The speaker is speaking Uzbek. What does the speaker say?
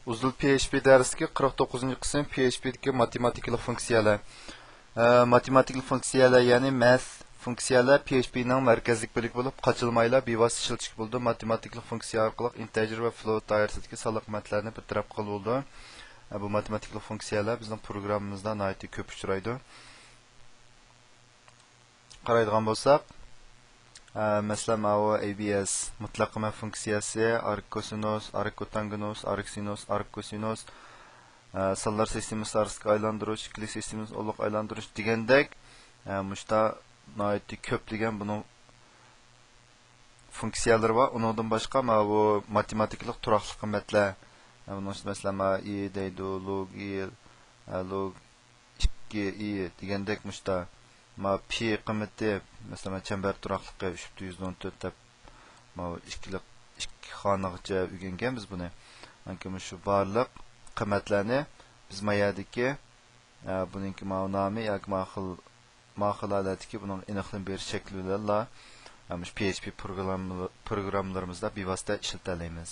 Uzul PHP dersidagi 49-qism PHP'dagi matematikalik funksiyalar. Matematik funksiyalar ya'ni math funksiyalar PHP'ning markaziy bo'ligi bo'lib, qochilmayla bevosita ishlatishga bo'ldi. Matematik funksiya orqali integer va float doirasidagi salomatlarni bartaraf qilib bo'ldi. Bu matematik funksiyalar bizning programmamizda nihoyatda ko'p uchraydi. Qaraydigan bo'lsak, masalan, ABS mutlaq qism funksiyasi, arc-cosinus, arc-cotangenus, arc-sinus, arc-cosinus, sonlar sistemasi orqali aylantirish, ikili sistemasi uloq aylantirish degandek, mushta nihoyatda ko'p degan buning funksiyalari bor. Undan boshqa bu matematiklik turaqli qiymatlar, masalan, i deydi, log i, log 2i degandek mushta pi qiymati, masalan, chambar turaqligi 314 deb ikki xonagacha o'rganganmiz buni. Mana shu barliq qiymatlarni biz mayadagi buningki ma'nomi yoki ma'xilalatiki buning aniqlab berish shakli bilan PHP programlarimizda bevosita ishlata olamiz.